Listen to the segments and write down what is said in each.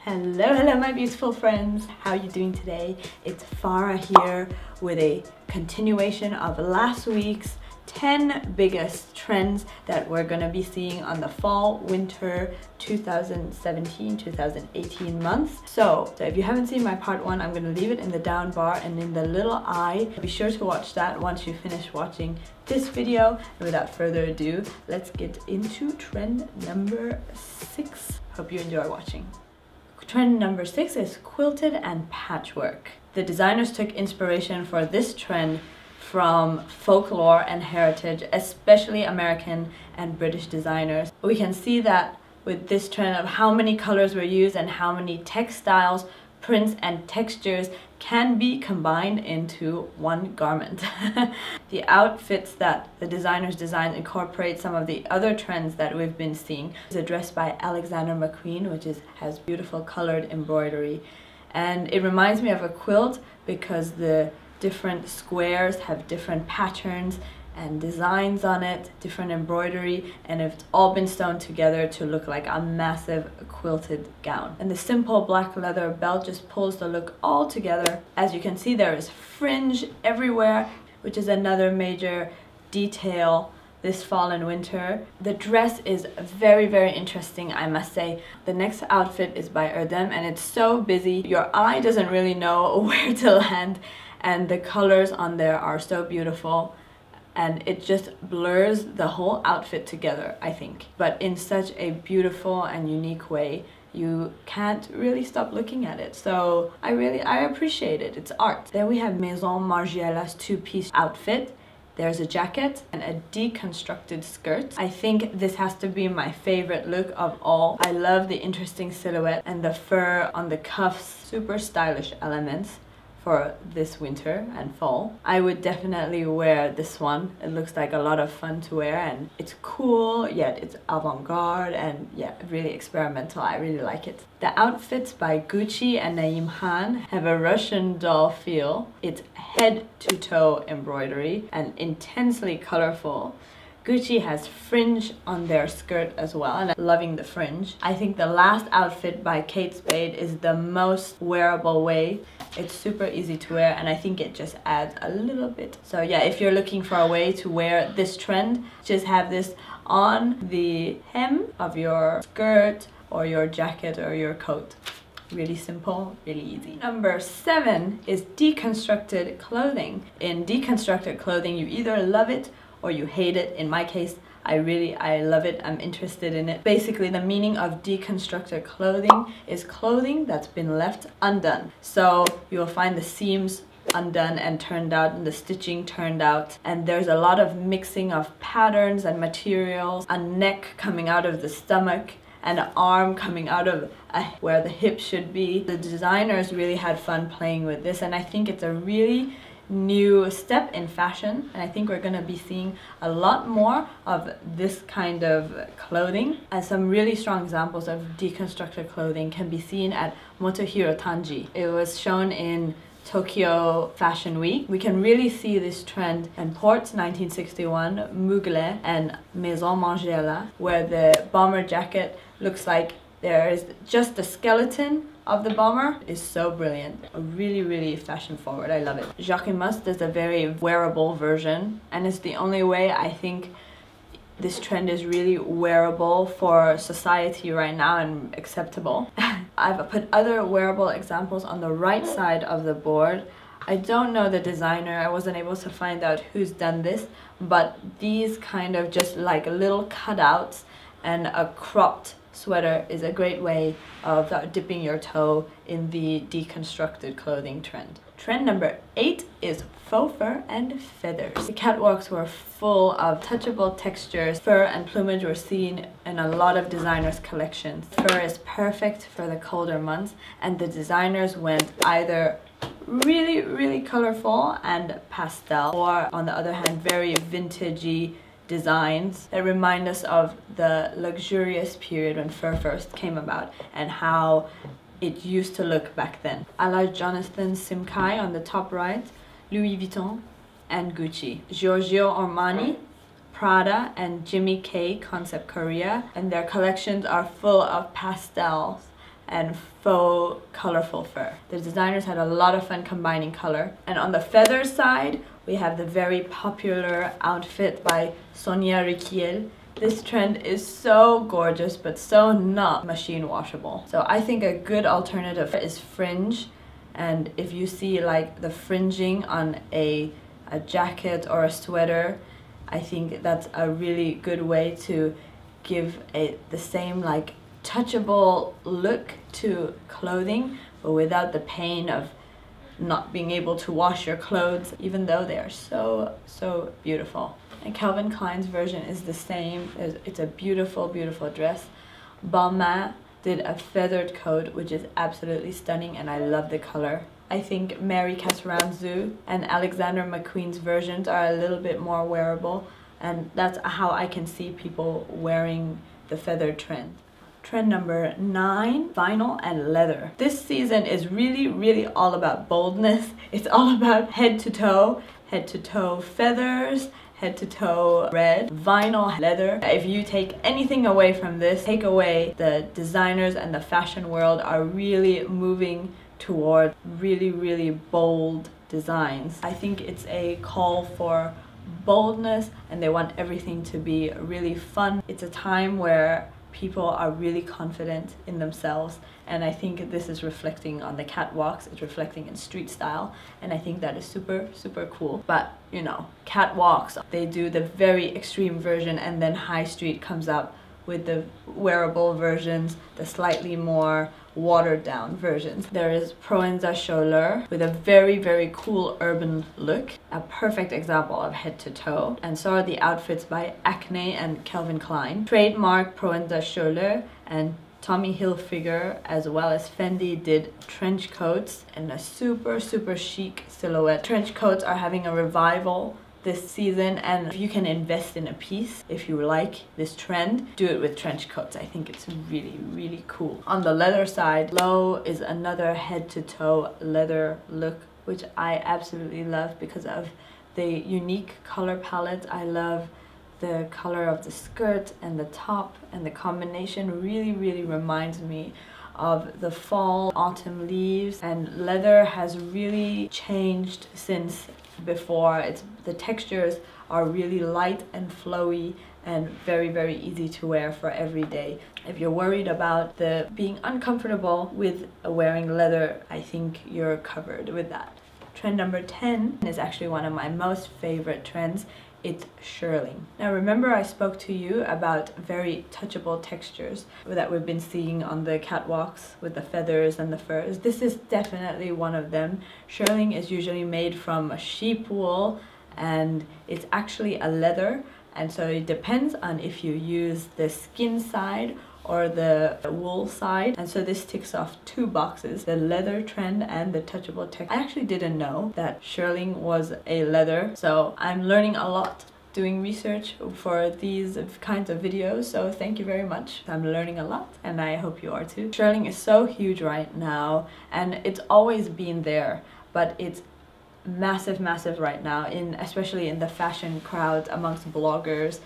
Hello my beautiful friends, how are you doing today? It's Farah here with a continuation of last week's 10 biggest trends that we're gonna be seeing on the fall winter 2017-2018 months. So if you haven't seen my part 1, I'm gonna leave it in the down bar and in the little eye. Be sure to watch that once you finish watching this video. And without further ado, let's get into trend number 6. Hope you enjoy watching. Trend number 6 is quilted and patchwork. The designers took inspiration for this trend from folklore and heritage, especially American and British designers. We can see that with this trend of how many colors were used and how many textiles, prints and textures can be combined into one garment. The outfits that the designers designed incorporate some of the other trends that we've been seeing. It's a dress by Alexander McQueen, which has beautiful colored embroidery, and it reminds me of a quilt because the different squares have different patterns and designs on it, different embroidery, and it's all been sewn together to look like a massive quilted gown. And the simple black leather belt just pulls the look all together. As you can see, there is fringe everywhere, which is another major detail this fall and winter. The dress is very, very interesting, I must say. The next outfit is by Erdem, and it's so busy, your eye doesn't really know where to land, and the colors on there are so beautiful. And it just blurs the whole outfit together, I think. But in such a beautiful and unique way, you can't really stop looking at it. So I appreciate it, it's art. Then we have Maison Margiela's two-piece outfit. There's a jacket and a deconstructed skirt. I think this has to be my favorite look of all. I love the interesting silhouette and the fur on the cuffs, super stylish elements for this winter and fall. I would definitely wear this one. It looks like a lot of fun to wear, and it's cool, yet it's avant-garde, and yeah, really experimental. I really like it. The outfits by Gucci and Naeem Han have a Russian doll feel. It's head to toe embroidery and intensely colorful. Gucci has fringe on their skirt as well, and I'm loving the fringe. I think the last outfit by Kate Spade is the most wearable way. It's super easy to wear, and I think it just adds a little bit. So yeah, if you're looking for a way to wear this trend, just have this on the hem of your skirt or your jacket or your coat. Really simple, really easy. Number 7 is deconstructed clothing. In deconstructed clothing, you either love it or you hate it. In my case, I love it. I'm interested in it. Basically, the meaning of deconstructed clothing is clothing that's been left undone. So you'll find the seams undone and turned out, and the stitching turned out, and there's a lot of mixing of patterns and materials, a neck coming out of the stomach and an arm coming out of where the hip should be. The designers really had fun playing with this, and I think it's a really new step in fashion, and I think we're gonna be seeing a lot more of this kind of clothing. And some really strong examples of deconstructed clothing can be seen at Motohiro Tanji. It was shown in Tokyo Fashion Week. We can really see this trend in Ports 1961, Mugler and Maison Margiela, where the bomber jacket looks like there is just the skeleton of the bomber. Is so brilliant. Really, really fashion forward. I love it. Jacquemus does a very wearable version, and it's the only way I think this trend is really wearable for society right now and acceptable. I've put other wearable examples on the right side of the board. I don't know the designer. I wasn't able to find out who's done this, but these kind of just like little cutouts and a cropped sweater is a great way of dipping your toe in the deconstructed clothing trend. Trend number 8 is faux fur and feathers. The catwalks were full of touchable textures. Fur and plumage were seen in a lot of designers' collections. Fur is perfect for the colder months, and the designers went either really, really colorful and pastel, or on the other hand, very vintagey designs that remind us of the luxurious period when fur first came about and how it used to look back then. A la Jonathan Simkai on the top right, Louis Vuitton and Gucci. Giorgio Armani, Prada and Jimmy K Concept Korea, and their collections are full of pastels and faux colorful fur. The designers had a lot of fun combining color. And on the feather side, we have the very popular outfit by Sonia Rykiel. This trend is so gorgeous, but so not machine washable. So I think a good alternative is fringe. And if you see like the fringing on a jacket or a sweater, I think that's a really good way to give the same like touchable look to clothing, but without the pain of not being able to wash your clothes, even though they are so beautiful. And Calvin Klein's version is the same. It's a beautiful dress. Balmain did a feathered coat, which is absolutely stunning, and I love the color. I think Mary Cassaranzu and Alexander McQueen's versions are a little bit more wearable, and that's how I can see people wearing the feathered trend. Trend number 9, vinyl and leather. This season is really all about boldness. It's all about head to toe feathers, head to toe red, vinyl, leather. If you take anything away from this, take away the designers and the fashion world are really moving toward really bold designs. I think it's a call for boldness, and they want everything to be really fun. It's a time where people are really confident in themselves, and I think this is reflecting on the catwalks, it's reflecting in street style, and I think that is super cool. But you know, catwalks, they do the very extreme version, and then high street comes up with the wearable versions, the slightly more watered down versions. There is Proenza Scholler with a very cool urban look, a perfect example of head to toe. And so are the outfits by Acne and Calvin Klein. Trademark Proenza Scholler and Tommy Hilfiger as well as Fendi did trench coats in a super chic silhouette. Trench coats are having a revival this season, and if you can invest in a piece, if you like this trend, do it with trench coats. I think it's really cool. On the leather side, Low is another head to toe leather look, which I absolutely love because of the unique color palette. I love the color of the skirt and the top, and the combination really reminds me of the fall, autumn leaves, and leather has really changed since before. The textures are really light and flowy and very easy to wear for every day. If you're worried about being uncomfortable with wearing leather, I think you're covered with that. Trend number 10 is actually one of my most favorite trends. It's shearling. Now remember I spoke to you about very touchable textures that we've been seeing on the catwalks with the feathers and the furs. This is definitely one of them. Shearling is usually made from sheep wool, and it's actually a leather, and so it depends on if you use the skin side or the wool side. And so this ticks off 2 boxes, the leather trend and the touchable texture. I actually didn't know that shearling was a leather, so I'm learning a lot doing research for these kinds of videos, so thank you very much. I'm learning a lot, and I hope you are too. Shearling is so huge right now, and it's always been there, but it's massive right now, especially in the fashion crowds amongst bloggers.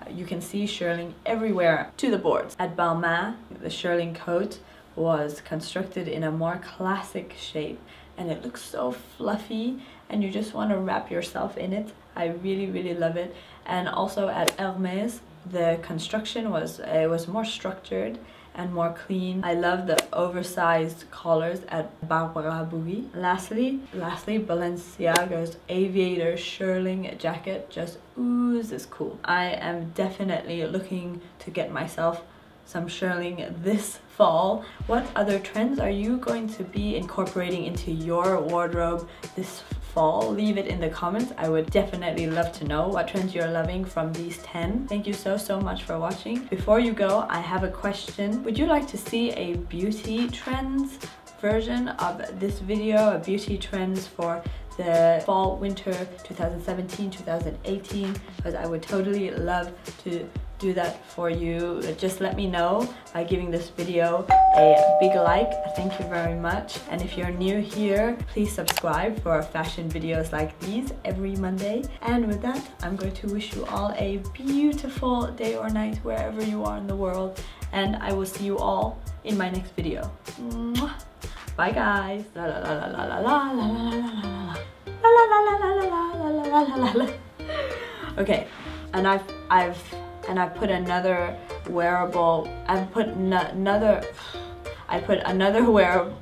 You can see shearling everywhere to the boards. At Balmain, the shearling coat was constructed in a more classic shape, and it looks so fluffy, and you just want to wrap yourself in it. I really love it. And also at Hermès, the construction was more structured and more clean. I love the oversized collars at Barbara Bouy. Lastly, Balenciaga's aviator shearling jacket just oozes cool. I am definitely looking to get myself some shearling this fall. What other trends are you going to be incorporating into your wardrobe this fall? Leave it in the comments. I would definitely love to know what trends you're loving from these 10. Thank you so much for watching. Before you go, I have a question. Would you like to see a beauty trends version of this video, a beauty trends for the fall winter 2017-2018? Because I would totally love to do that for you. Just let me know by giving this video a big like. Thank you very much. And if you're new here, please subscribe for fashion videos like these every Monday. And with that, I'm going to wish you all a beautiful day or night wherever you are in the world, and I will see you all in my next video. Mwah. Bye guys. La la la la la la la la la la la la la la la la. Okay, and I've put another wearable. I put another wearable.